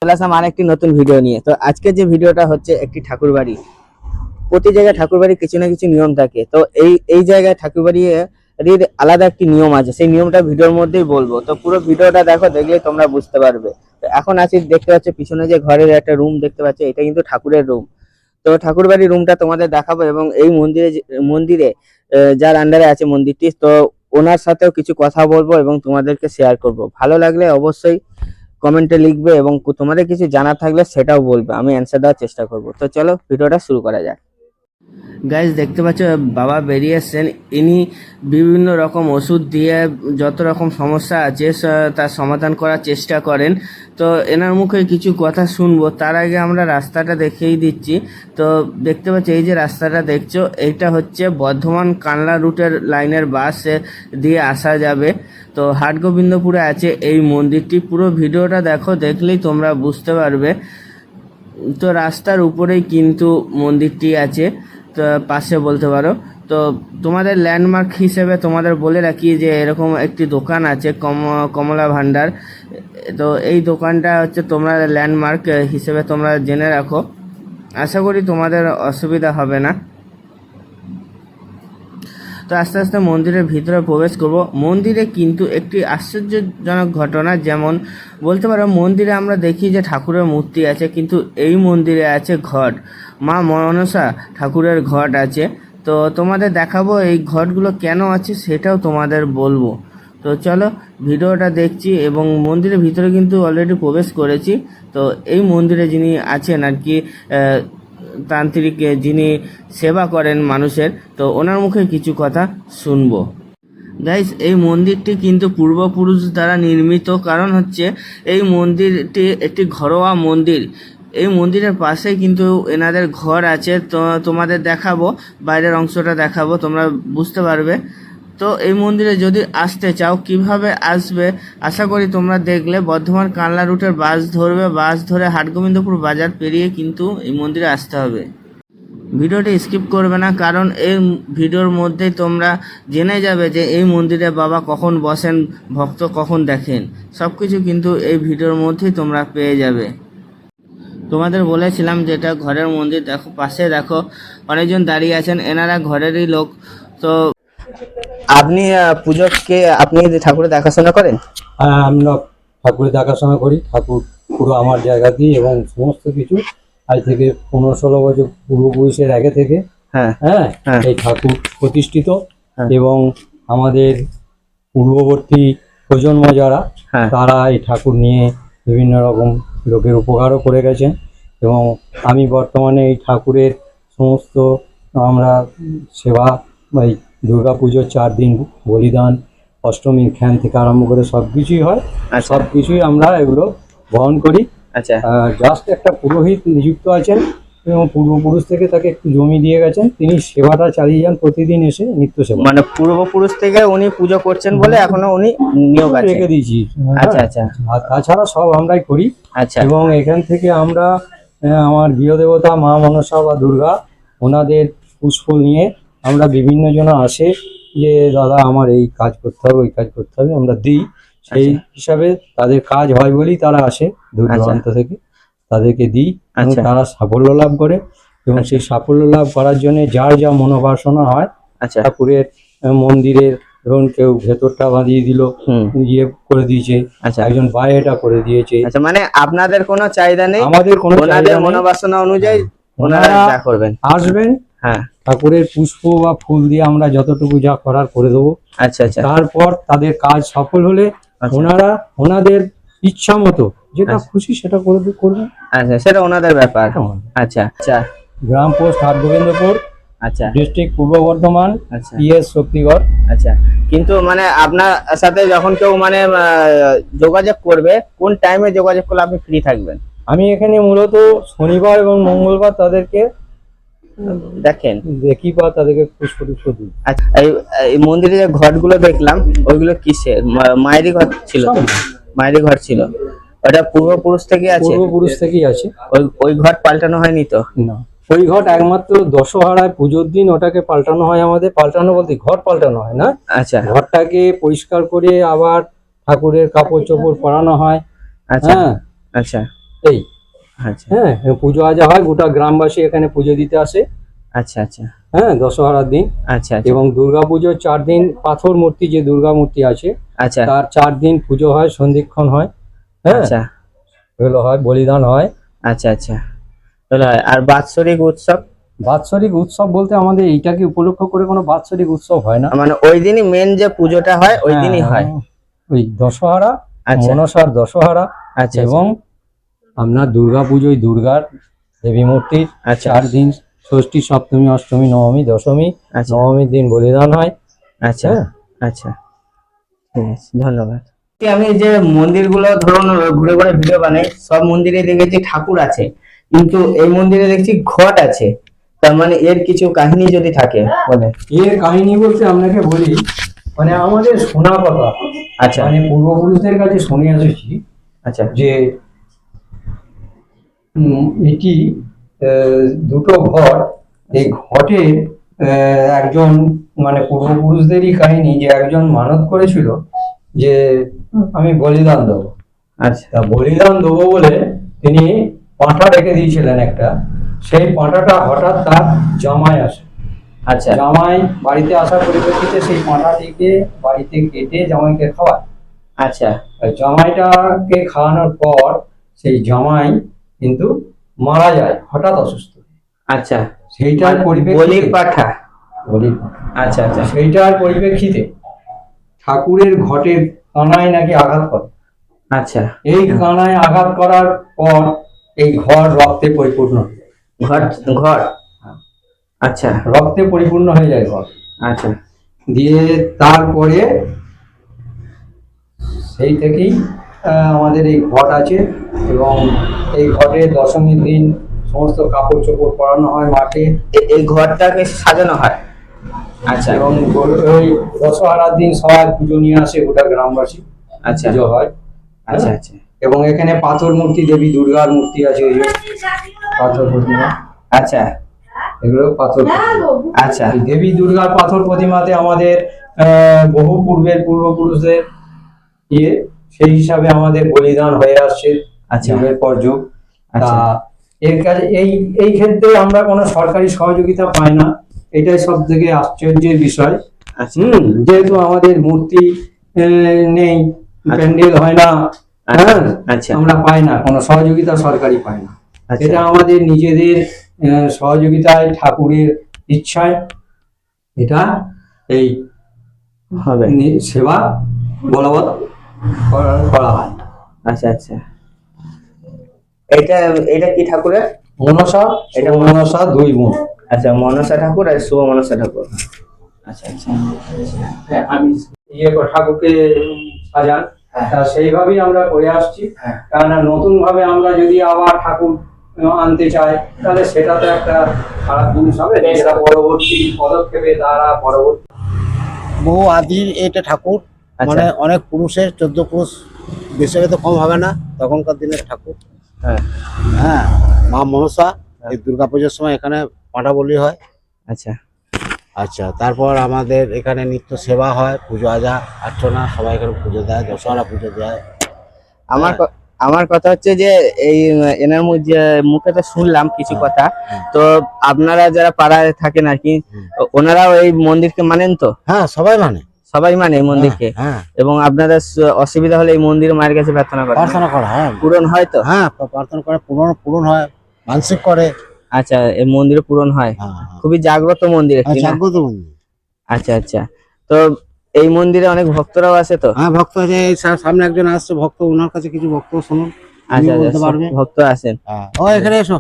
চলে আসলাম আর একটি নতুন ভিডিও নিয়ে। তো আজকে যে ভিডিওটা হচ্ছে একটি ঠাকুর বাড়ি। প্রতি জায়গায় ঠাকুর বাড়ির কিছু না কিছু নিয়ম থাকে। তো এই জায়গায় ঠাকুর বাড়ির আলাদা একটি নিয়ম আছে, সেই নিয়মটা ভিডিওর মধ্যেই বলবো। তো পুরো ভিডিওটা দেখো, দেখলে তোমরা বুঝতে পারবে। তো এখন আছি, দেখতে পাচ্ছ পিছনে যে ঘরের একটা রুম দেখতে পাচ্ছ, এটা কিন্তু ঠাকুরের রুম। তো ঠাকুর বাড়ির রুমটা তোমাদের দেখাবো এবং এই মন্দিরে যার আন্ডারে আছে মন্দিরটি, তো ওনার সাথেও কিছু কথা বলবো এবং তোমাদেরকে শেয়ার করব। ভালো লাগলে অবশ্যই কমেন্টে লিখবে এবং তোমাদের কিছু জানা থাকলে সেটাও বলবে, আমি অ্যান্সার দেওয়ার চেষ্টা করব। তো চলো ভিডিওটা শুরু করা যাক। গাইজ, দেখতে পাচ্ছ বাবা বেরিয়ে এসছেন। ইনি বিভিন্ন রকম ওষুধ দিয়ে যত রকম সমস্যা আছে তার সমাধান করার চেষ্টা করেন। তো এনার মুখে কিছু কথা শুনবো, তার আগে আমরা রাস্তাটা দেখিয়ে দিচ্ছি। তো দেখতে পাচ্ছ এই যে রাস্তাটা দেখছো, এইটা হচ্ছে বর্ধমান কানলা রুটের লাইনের বাস দিয়ে আসা যাবে। তো হাটগোবিন্দপুরে আছে এই মন্দিরটি। পুরো ভিডিওটা দেখো, দেখলেই তোমরা বুঝতে পারবে। তো রাস্তার উপরেই কিন্তু মন্দিরটি আছে, তো পাশে বলতে পারো। তো তোমাদের ল্যান্ডমার্ক হিসেবে তোমাদের বলে রাখি যে এরকম একটি দোকান আছে কমলা ভান্ডার। তো এই দোকানটা হচ্ছে তোমরা ল্যান্ডমার্ক হিসেবে তোমরা জেনে রাখো। আশা করি তোমাদের অসুবিধা হবে না। তো আস্তে আস্তে মন্দিরের ভিতরে প্রবেশ করব। মন্দিরে কিন্তু একটি আশ্চর্যজনক ঘটনা, যেমন বলতে পারো মন্দিরে আমরা দেখি যে ঠাকুরের মূর্তি আছে, কিন্তু এই মন্দিরে আছে ঘট। মা মনসা ঠাকুরের ঘট আছে। তো তোমাদের দেখাবো এই ঘটগুলো কেন আছে, সেটাও তোমাদের বলবো। তো চলো ভিডিওটা দেখছি এবং মন্দিরের ভিতরে কিন্তু অলরেডি প্রবেশ করেছি। তো এই মন্দিরে যিনি আছেন আর কি তান্ত্রিক, যিনি সেবা করেন মানুষের, তো ওনার মুখে কিছু কথা শুনবো। গাইস, এই মন্দিরটি কিন্তু পূর্বপুরুষ দ্বারা নির্মিত। কারণ হচ্ছে এই মন্দিরটি একটি ঘরোয়া মন্দির। এই মন্দিরের পাশে কিন্তু এনাদের ঘর আছে। তো তোমাদের দেখাবো, বাইরের অংশটা দেখাবো, তোমরা বুঝতে পারবে। তো এই মন্দিরে যদি আসতে চাও, কিভাবে আসবে আশা করি তোমরা দেখলে। বর্ধমান কানলা রুটের বাস ধরবে, বাস ধরে হাটগোবিন্দপুর বাজার পেরিয়ে কিন্তু এই মন্দিরে আসতে হবে। ভিডিওটি স্কিপ করবে না, কারণ এই ভিডিওর মধ্যেই তোমরা জেনে যাবে যে এই মন্দিরে বাবা কখন বসেন, ভক্ত কখন দেখেন, সব কিছু কিন্তু এই ভিডিওর মধ্যেই তোমরা পেয়ে যাবে। তোমাদের বলেছিলাম যেটা ঘরের মন্দির। দেখো পাশে দেখো অনেকজন দাঁড়িয়ে আছেন, এনারা ঘরেরই লোক। তো আপনি পুজোকে আপনি ঠাকুরের দেখাশোনা করেন? হ্যাঁ, আমরা ঠাকুরের দেখাশোনা করি। ঠাকুর পুরো আমার জায়গাতেই, এবং সমস্ত কিছু আজ থেকে 15-16 বছর পূর্বপুরুষের আগে থেকে হ্যাঁ হ্যাঁ হ্যাঁ এই ঠাকুর প্রতিষ্ঠিত। হ্যাঁ। এবং আমাদের পূর্ববর্তী প্রজন্ম যারা, হ্যাঁ তারা এই ঠাকুর নিয়ে বিভিন্ন রকম লোকের উপকারও করে গেছেন। এবং আমি বর্তমানে এই ঠাকুরের সমস্ত আমরা সেবা, এই দুর্গা পুজোর 4 দিন বলিদান, অষ্টমীর খ্যান থেকে আরম্ভ করে সব কিছুই হয়। আচ্ছা সব কিছুই আমরা এগুলো বহন করি। আচ্ছা জাস্ট একটা পুরোহিত নিযুক্ত আছেন এবং পূর্বপুরুষ থেকে তাকে একটু জমি দিয়ে গেছেন, তিনি সেবাটা চালিয়ে যান প্রতিদিন এসে নিত্য সেবা। মানে পূর্বপুরুষ থেকে উনি পুজো করছেন বলে এখনো উনি নিয়োগ আছে, রেখে দিয়েছি। আচ্ছা আচ্ছা আর তাছাড়া সব আমরাই করি। আচ্ছা এবং এখান থেকে আমরা আমার গৃহদেবতা মা মনসা বা দুর্গা, ওনাদের পুষ্প নিয়ে আমরা বিভিন্ন জন আসে যে দাদা আমার এই কাজ করতে হবে, ওই কাজ করতে হবে, আমরা দিই। সেই হিসাবে তাদের কাজ হয় বলেই তারা আসে দূর দূরান্ত থেকে, তাদেরকে দিই এবং তারা সাফল্য লাভ করে। এবং সেই সাফল্য লাভ করার জন্য যার যা মনোবাসনা হয়, আচ্ছা ঠাকুরের মন্দিরের, ধরুন কেউ ভেতরটা বাঁধিয়ে দিল, ইয়ে করে দিয়েছে, একজন বাইরেটা করে দিয়েছে। আচ্ছা, মানে আপনাদের কোনো চাহিদা নেই, আমাদের কোনো চাহিদা নেই, মনোবাসনা অনুযায়ী ওনারা যা করবেন, আসবেন। হ্যাঁ, ঠাকুরের পুষ্প বা ফুল দিয়ে আমরা যতটুকু যা করার করে দেবো। আচ্ছা আচ্ছা। তারপর তাদের কাজ সফল হলে ওনারা ওনাদের ইচ্ছা মতো যেটা খুশি সেটা করবেন। আচ্ছা, সেটা ওনাদের ব্যাপার। আচ্ছা আচ্ছা। গ্রাম পোস্ট হাটগোবিন্দপুর, আচ্ছা, ডিস্ট্রিক্ট পূর্ব বর্ধমান, আচ্ছা পিএস শক্তিগড়। আচ্ছা, কিন্তু মানে আপনার সাথে যখন কেউ মানে যোগাযোগ করবে, কোন টাইমে যোগাযোগ করলে আপনি ফ্রি থাকবেন? আমি এখানে মূলত শনিবার এবং মঙ্গলবার তাদেরকে দেখেন, দেখি বা তাদেরকে পুষ্প দিই। আচ্ছা, এই মন্দিরে যে ঘটগুলো দেখলাম, ওইগুলো কিসের? মায়েরই ঘর ছিল? মায়েরই ঘর ছিল। ওটা পূর্বপুরুষ থেকে আছে? পূর্বপুরুষ থেকেই আছে। ওই ঘট পাল্টানো হয়নি তো? না, ওই ঘট একমাত্র দশহরায় পুজোর দিন ওটাকে পাল্টানো হয়। আমাদের পাল্টানো বলতে ঘট পাল্টানো হয় না। আচ্ছা, ঘরটাকে পরিষ্কার করে আবার ঠাকুরের কাপড় চোপড় পরানো হয়। আচ্ছা হ্যাঁ, আচ্ছা। এই আচ্ছা হ্যাঁ, পুজো আজা হয়, গোটা গ্রামবাসী এখানে পুজো দিতে আসে। আচ্ছা আচ্ছা হ্যাঁ, দশহরার দিন। আচ্ছা আচ্ছা এবং দুর্গাপুজোর 4 দিন পাথর মূর্তি, যে দুর্গা মূর্তি আছে আচ্ছা তার 4 দিন পুজো হয়, সন্ধিক্ষণ হয়। হ্যাঁ, আচ্ছা এগুলো হয়, বলিদান হয়। আচ্ছা আচ্ছা তাহলে হয়। আর বাৎসরিক উৎসব বাৎসরিক উৎসব বলতে আমাদের এইটাকে উপলক্ষ করে কোনো বাৎসরিক উৎসব হয় না। মানে ওই দিনই মেন যে পুজোটা হয় ওই দিনই হ্যাঁ, হয়। ওই দশহরা, আচ্ছা মনসার দশহরা আচ্ছা এবং আপনার দুর্গা পুজোয় দুর্গার দেবী মূর্তির আচ্ছা 4 দিন, ষষ্ঠী, সপ্তমী, অষ্টমী, নবমী, দশমী। আচ্ছা নবমীর দিন বলিদান হয়। আচ্ছা হ্যাঁ। আচ্ছা ঠিক আছে, ধন্যবাদ। আমি যে মন্দিরগুলো ধরুন ঘুরে ঘুরে ভিডিও বানাই, সব মন্দিরে দেখেছি ঠাকুর আছে, কিন্তু এই মন্দিরে দেখছি ঘট আছে। তার মানে এর কিছু কাহিনী যদি থাকে বলে। এর কাহিনী বলতে আপনাকে বলি, মানে আমাদের শোনা কথা, আচ্ছা মানে পূর্বপুরুষদের কাছে শুনে এসেছি আচ্ছা যে এটি দুটো ঘর, এই ঘটে একজন, মানে পূর্বপুরুষদেরই কাহিনী, যে একজন মানত করেছিল যে আমি বলিদান দেবো। আচ্ছা তা বলিদান দেবো বলে তিনি পাঁঠা রেখে দিয়েছিলেন একটা। সেই পাঁঠাটা হঠাৎ তার জামাই আসে। আচ্ছা জামাই বাড়িতে আসার পরিপ্রেক্ষিতে সেই পাঁঠাটিকে বাড়িতে কেটে জামাইকে খাওয়ায়। আচ্ছা আর জামাইটাকে খাওয়ানোর পর সেই জামাই কিন্তু মারা যায়, হঠাৎ অসুস্থ। আচ্ছা সেইটার বলির পরিপ্রেক্ষিতে পাঠা। বলির আচ্ছা আচ্ছা সেইটার পরিপ্রেক্ষিতে ঠাকুরের ঘটের কানায় নাকি আঘাত করে। আচ্ছা এই কানায় আঘাত করার পর এই ঘর রক্তে পরিপূর্ণ হয়ে যায়। ঘট ঘর আচ্ছা রক্তে পরিপূর্ণ হয়ে যায় ঘর। আচ্ছা দিয়ে তারপরে সেই থেকেই আমাদের এই ঘট আছে। এবং এই ঘটে দশমীর দিন সমস্ত কাপড় চোপড় পরানো হয় মাঠে, এই ঘরটাকে সাজানো হয়। আচ্ছা এবং ওই দশহরার দিন সবাই পুজো নিয়ে আসে, গোটা গ্রামবাসী আচ্ছা পুজো হয়। আচ্ছা হ্যাঁ? আচ্ছা এবং এখানে পাথর মূর্তি, দেবী দুর্গার মূর্তি আছে, এই যে পাথর প্রতিমা, আচ্ছা এগুলো পাথর প্রতিমা। আচ্ছা এই দেবী দুর্গার পাথর প্রতিমাতে আমাদের বহু পূর্বের পূর্বপুরুষদের ইয়ে, সেই হিসাবে আমাদের বলিদান হয়ে আসছে আচ্ছা। যুগের পর যুগ। আচ্ছা। তা এর কাজে এই ক্ষেত্রে আমরা কোনো সরকারি সহযোগিতা পাই না, এটাই সব থেকে আশ্চর্যের বিষয়। আচ্ছা যেহেতু আমাদের মূর্তি নেই, প্যান্ডেল হয় না, হ্যাঁ, আচ্ছা আমরা পাই না কোনো সহযোগিতা, সরকারি পাই না। আচ্ছা। এটা আমাদের নিজেদের সহযোগিতায়, ঠাকুরের ইচ্ছায় এটা এই হবে। সেবা বলবৎ করা হয়। আচ্ছা আচ্ছা এটা এটা কি ঠাকুরের? মনসা, এটা মনসা দুই বোন। আচ্ছা মনসা ঠাকুর আর শুভ মনসা ঠাকুর। আচ্ছা আচ্ছা হ্যাঁ, আমি ঠাকুরকে সাজান, তা সেইভাবেই আমরা করে আসছি। কেননা নতুন ভাবে আমরা যদি আবার ঠাকুর আনতে চাই, তাহলে সেটা তো একটা খারাপ জিনিস হবে। যেটা পরবর্তী পদক্ষেপে তারা পরবর্তী বহু আদির এটা ঠাকুর, আচ্ছা। মানে অনেক পুরুষের 14 পুরুষ বেশি তো কম হবে না তখনকার দিনের ঠাকুর। হ্যাঁ হ্যাঁ, মা মনসা এই দুর্গাপুজোর সময় এখানে পাঁঠা বলি হয়। আচ্ছা আচ্ছা, তারপর আমাদের এখানে নিত্য সেবা হয়, পুজো আজা অর্চনা, সবাই এখানে পুজো দেয়, দশহরা পুজো দেয়। আমার কথা হচ্ছে যে এই এনার মুখে তো শুনলাম কিছু কথা, তো আপনারা যারা পাড়ায় থাকেন আর কি, ওনারাও এই মন্দিরকে মানেন তো? হ্যাঁ, সবাই মানে, সবাই মানে এই মন্দিরকে। হ্যাঁ, এবং আপনাদের অসুবিধা হলে এই মন্দিরে মায়ের কাছে প্রার্থনা করেন? প্রার্থনা করা হয়, পূরণ হয় তো? হ্যাঁ, প্রার্থনা করে, পূরণ হয়, মানসিক করে। আচ্ছা, এই মন্দিরে পূরণ হয়। হ্যাঁ, খুবই জাগ্রত মন্দির একটি না? জাগ্রত মন্দির। আচ্ছা আচ্ছা, তো এই মন্দিরে অনেক ভক্তরাও আছে তো? হ্যাঁ, ভক্ত আছে, এই সামনে একজন আসছে ভক্ত, ওনার কাছে কিছু ভক্ত শুনুন, আচ্ছা বলতে আচ্ছা, পারবে। ভক্ত আছেন। ও এখানে এসো।